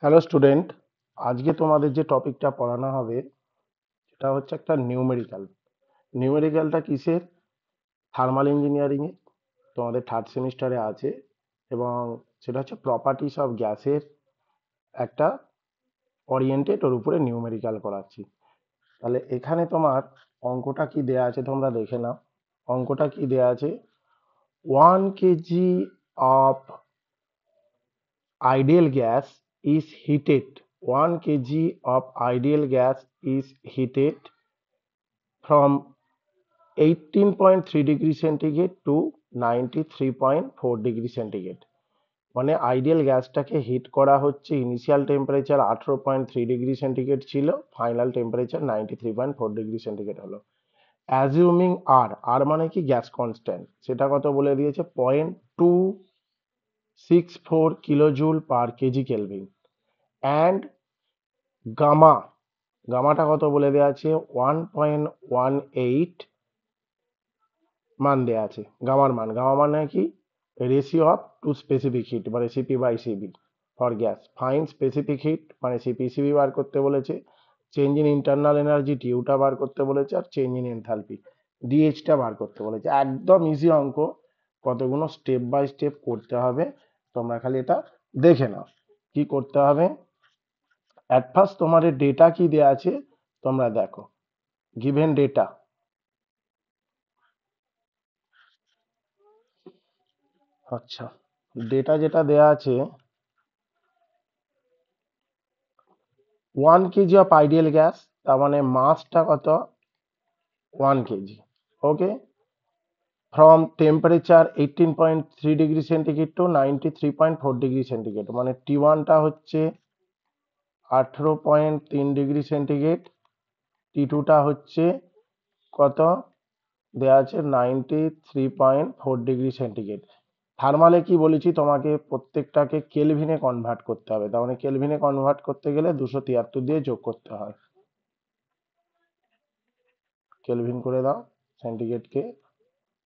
Hello student, আজকে তোমাদের যে টপিকটা পড়ানো হবে সেটা হচ্ছে একটা নিউমেরিক্যাল। নিউমেরিক্যালটা কিসের? থার্মাল ইঞ্জিনিয়ারিং এ তোমাদের থার্ড সেমিস্টারে আছে, এবং সেটা হচ্ছে প্রপার্টিস অফ গ্যাসের একটা ওরিয়েন্টেড ওর উপরে নিউমেরিক্যাল করাচ্ছি। তাহলে এখানে তোমার অঙ্কটা কি দেয়া আছে তোমরা দেখে নাও। অঙ্কটা কি দেয়া আছে? 1 kg of ideal gas is heated. 1 kg of ideal gas is heated from 18.3 degree centigrade to 93.4 degree centigrade. মানে আইডিয়াল গ্যাসটাকে হিট করা হচ্ছে, ইনিশিয়াল টেম্পারেচার 18.3 ডিগ্রি সেন্টিগ্রেড ছিল, ফাইনাল টেম্পারেচার 93.4 ডিগ্রি সেন্টিগ্রেড হলো। অ্যাজিউমিং আর আর মানে কি? Gas constant. সেটা কত বলে দিয়েছে? 0.264 kilojoule per KG kelvin. And gamma, গামাটা কত বলে দেওয়া আছে? 1.18 মান দেওয়া আছে। গামা মানে কি? Ratio of two specific heat, মানে CP by CV for gas. Fine specific heat মানে সিপি বার করতে বলেছে। চেঞ্জ ইন ইন্টারনাল এনার্জি টিউটা বার করতে বলেছে, আর চেঞ্জ ইন এনথালপি ডিএইচটা বার করতে বলেছে। একদম ইজি অঙ্ক, কতগুলো স্টেপ বাই স্টেপ করতে হবে, তোমরা খালি এটা দেখে নাও কি করতে হবে। অ্যাট ফার্স্ট তোমাদের ডেটা কি দেওয়া আছে তোমরা দেখো। গিভেন ডেটা, আচ্ছা, ডেটা যেটা দেয়া আছে, 1 kg অফ আইডিয়াল গ্যাস, তার মানে মাসটা কত? 1 kg। Okay, from temperature 18.3 degree centigrade two 93.4 degree centigrade, মানে T1টা হচ্ছে 18.3 ডিগ্রি সেন্টিগ্রেড, T2টা হচ্ছে কত দেয়া আছে? 93.4 ডিগ্রি সেন্টিগ্রেড। থার্মালে কি বলেছি তোমাকে? প্রত্যেকটাকে কেলভিনে কনভার্ট করতে হবে, তার মানে কেলভিনে কনভার্ট করতে গেলে 273 দিয়ে যোগ করতে হয়। কেলভিন করে দাও সেন্টিগ্রেডকে,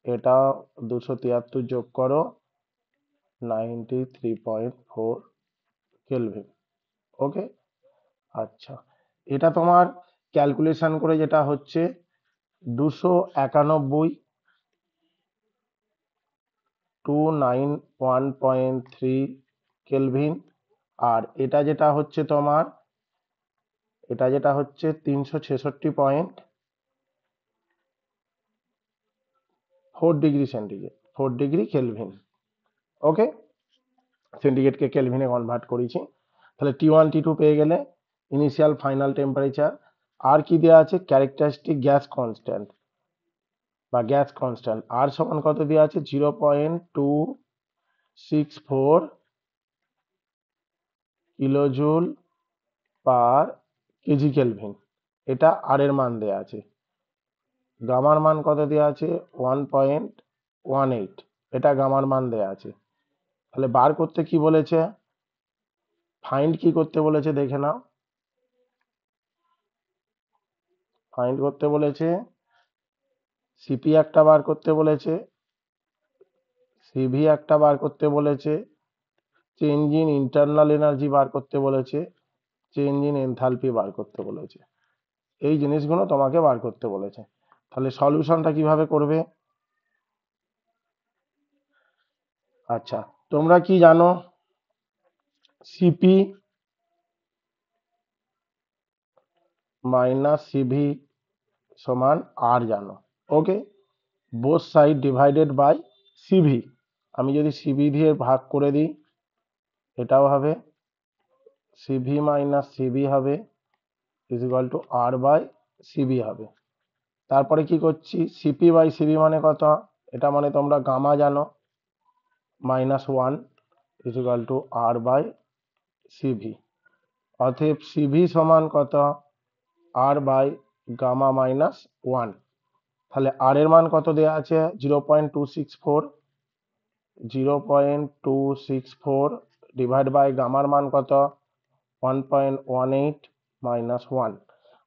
এটা 273 যোগ করো, 93.4 কেলভিন। ওকে, আচ্ছা, এটা তোমার ক্যালকুলেশন করে যেটা হচ্ছে 291 291.3 কেলভিন। আর এটা যেটা হচ্ছে তোমার, এটা যেটা হচ্ছে 366.4 ডিগ্রি সেন্টিগ্রেড, 4 ডিগ্রি কেলভিন। ওকে, সেন্টিগ্রেডকে কেলভিনে কনভার্ট করেছি। তাহলে T1 T2 পেয়ে গেলে, ইনিশিয়াল ফাইনাল টেম্পারেচার। আর কি দেওয়া আছে? ক্যারেক্টারিস্টিক গ্যাস কনস্ট্যান্ট বা গ্যাস কনস্ট্যান্ট। আর সমান কত দেওয়া আছে? 0.264 কিলোজুল পার কেজি কেলভিন, এটা আর এর মান দেওয়া আছে। গামার মান কত দেওয়া আছে? 1.18, এটা গামার মান দেওয়া আছে। তাহলে বার করতে কি বলেছে? ফাইন্ড কি করতে বলেছে দেখে নাও। ফাইন্ড করতে বলেছে সিপি একটা বার করতে বলেছে, সিভি একটা বার করতে বলেছে, change in internal energy bar করতে বলেছে, চেঞ্জ ইন এনথালপি বার করতে বলেছে। এই জিনিসগুলো তোমাকে বার করতে বলেছে। তাহলে সলিউশনটা কিভাবে করবে? আচ্ছা, তোমরা কি জানো? সিপি মাইনাস সিভি সমান আর জানো। Okay, both side divided by CV. আমি যদি সিভি দিয়ে ভাগ করে দিই, এটাও হবে সিভি মাইনাস সিভি হবে is equal to R by CV হবে। তারপরে কি করছি? সিপি বাই সিভি মানে কত? এটা মানে তোমরা গামা জানো, -1 is equal to R by CV. অতএব সিভি সমান কত? R by gamma -1। তাহলে আর এর মান কত দেওয়া আছে? 0.264, 0.264 ডিভাইড বাই গামার মান কত? 1.18 -1।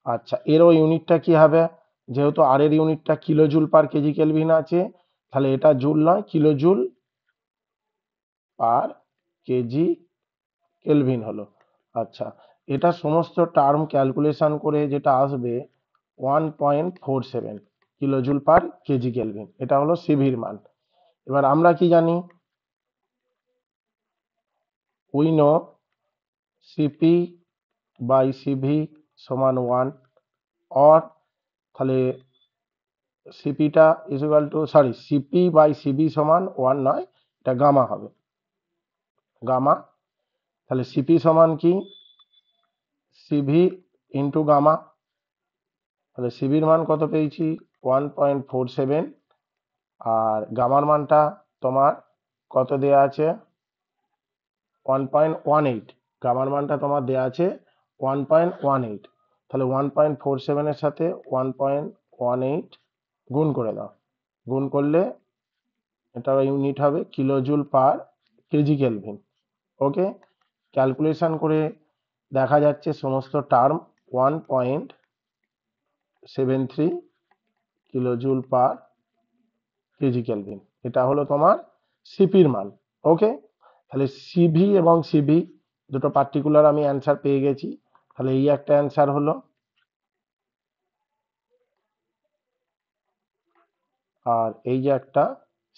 আচ্ছা, এরও ইউনিটটা কি হবে? যেহেতু আর এর ইউনিটটা কিলোজুল পার কেজি কেলভিন আছে, তাহলে এটা জুল নয়, কিলোজুল পার কেজি কেলভিন হলো। আচ্ছা, এটা সমস্ত টার্ম ক্যালকুলেশন করে যেটা আসবে 1.47 কিলোজুল পার কেজি কেলভিন, এটা হলো সিভির মান। এবার আমরা কি জানি, we know CP by CV সমান 1, অর তাহলে সিপিটা equal to, sorry, CP by CV সমান 1 নয়, এটা গামা হবে, গামা। তাহলে সিপি সমান কি, সিভি ইন্টু গামা। তাহলে সিভির মান কত পেয়েছি, 1.47, আর গামার মানটা তোমার কত দেয়া আছে, 1.18। গামার মানটা তোমার দেয়া আছে 1.18। তাহলে 1.47 এর সাথে 1.18 গুণ করে দাও, গুণ করলে এটা ইউনিট হবে kilojoule per KG kelvin. Okay, calculation করে দেখা যাচ্ছে সমস্ত term 1.73 kilojoule per KG kelvin, এটা হলো তোমার সিপির মান। ওকে, তাহলে সিভি এবং সিভি দুটো পার্টিকুলার আমি অ্যান্সার পেয়ে গেছি। তাহলে এই একটা অ্যান্সার হলো, আর এই যে একটা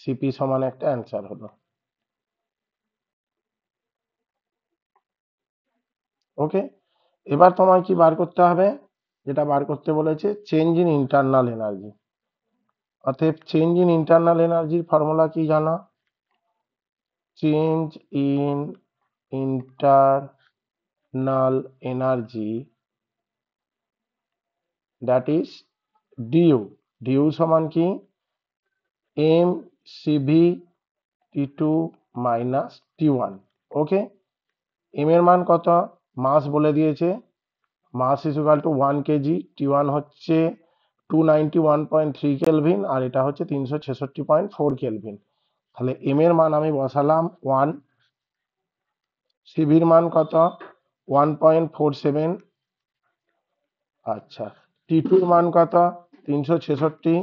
সিপি সমান একটা অ্যান্সার হলো। ওকে, এবার তোমায় কি বার করতে হবে, যেটা বার করতে বলেছে চেঞ্জ ইন ইন্টারনাল এনার্জি। অতএব চেঞ্জ ইন ইন্টারনাল এনার্জির ফর্মুলা কি জানো, change in internal energy, that is dU. DU সমান কি, M cv T two minus T one. Okay, M এর মান কত, মাস বলে দিয়েছে, mass is equal to 1 kg, T one হচ্ছে 291.3 কেলভিন, আর এটা হচ্ছে 366.4 কেলভিন। তাহলে এম এর মান আমি বসালাম 1, সিভির মান কত 1.47, আচ্ছা, টি2 মান কত 366,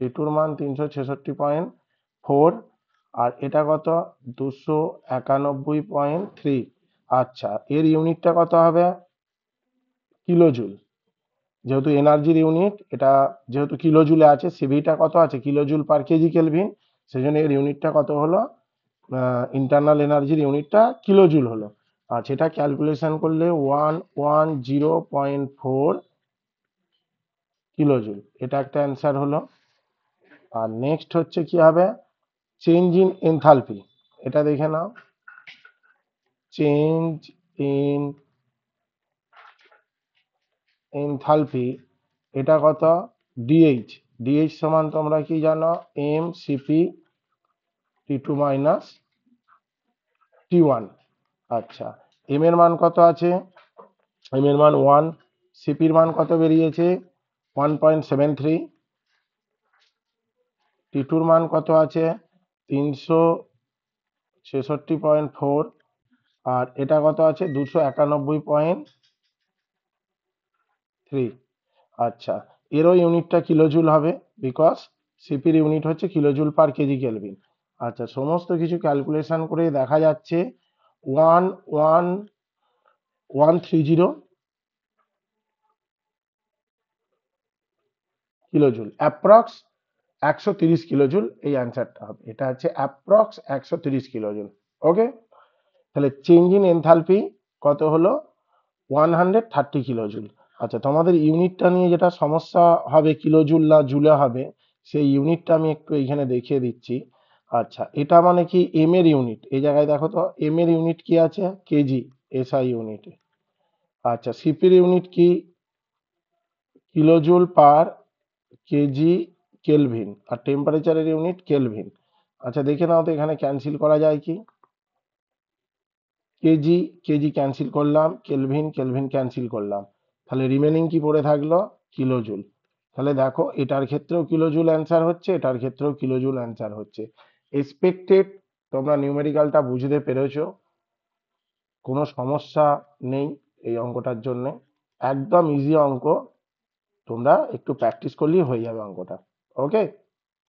টি2 মান 366.4, আর এটা কত 291.3। আচ্ছা, এর ইউনিটটা কত হবে, কিলোজুল, যেহেতু এনার্জির ইউনিট এটা, যেহেতু কিলোজুলে আছে, সিভিটা কত আছে কিলোজুল পার কেজি কেলভিন, সেই জন্য এর ইউনিটটা কত হলো, ইন্টারনাল এনার্জির ইউনিটটা কিলোজুল হলো। আর সেটা ক্যালকুলেশন করলে 110.4 কিলোজুল, এটা একটা অ্যান্সার হলো। আর নেক্সট হচ্ছে কি হবে, চেঞ্জ ইন এনথালপি, এটা দেখে নাও, চেঞ্জ ইন এনথালপি, এটা কত, ডিএইচ। ডিএইচ সমান তোমরা কি জানো, এম সিপি টি2 মাইনাস টি1। আচ্ছা, এম এর মান কত আছে, এম এর মান 1, সিপির মান কত বেরিয়েছে 1.73, টি2 মান কত আছে 366.4, আর এটা কত আছে 291.3। আচ্ছা, এরও ইউনিটটা কিলোজুল হবে, বিকজ সিপির ইউনিট হচ্ছে কিলোজুল পার কেজি কেলভিন। আচ্ছা, সমস্ত কিছু ক্যালকুলেশন করে দেখা যাচ্ছে 11130 কিলোজুল, অ্যাপ্রক্স 130 কিলোজুল, এই অ্যান্সারটা হবে, এটা হচ্ছে অ্যাপ্রক্স 130 কিলোজুল। ওকে, তাহলে চেঞ্জ ইন এনথালপি কত হলো 130 কিলোজুল। আচ্ছা, তোমাদের ইউনিটটা নিয়ে যেটা সমস্যা হবে, কিলোজুল না জুলে হবে, সেই ইউনিটটা আমি একটু এইখানে দেখিয়ে দিচ্ছি। আচ্ছা, এটা মানে কি এম এর ইউনিট, এই জায়গায় দেখো তো, এম এর ইউনিট কি আছে কেজি, এসআই ইউনিট। আচ্ছা, সিপির ইউনিট কি কিলোজুল পার কেজি কেলভিন, আর টেম্পারেচারের ইউনিট কেলভিন। আচ্ছা, দেখে নাও তো এখানে ক্যান্সেল করা যায় কি, কেজি কেজি ক্যান্সেল করলাম, কেলভিন কেলভিন ক্যান্সেল করলাম, তাহলে রিমেনিং কি পড়ে থাকলো, কিলোজুল। তাহলে দেখো, এটার ক্ষেত্রেও কিলোজুল অ্যান্সার হচ্ছে, এটার ক্ষেত্রেও কিলোজুল অ্যান্সার হচ্ছে। এক্সপেক্টেড তোমরা নিউমেরিক্যালটা বুঝতে পেরেছো, কোনো সমস্যা নেই এই অঙ্কটার জন্য, একদম ইজি অঙ্ক, তোমরা একটু প্র্যাকটিস করলেই হয়ে যাবে অঙ্কটা। ওকে।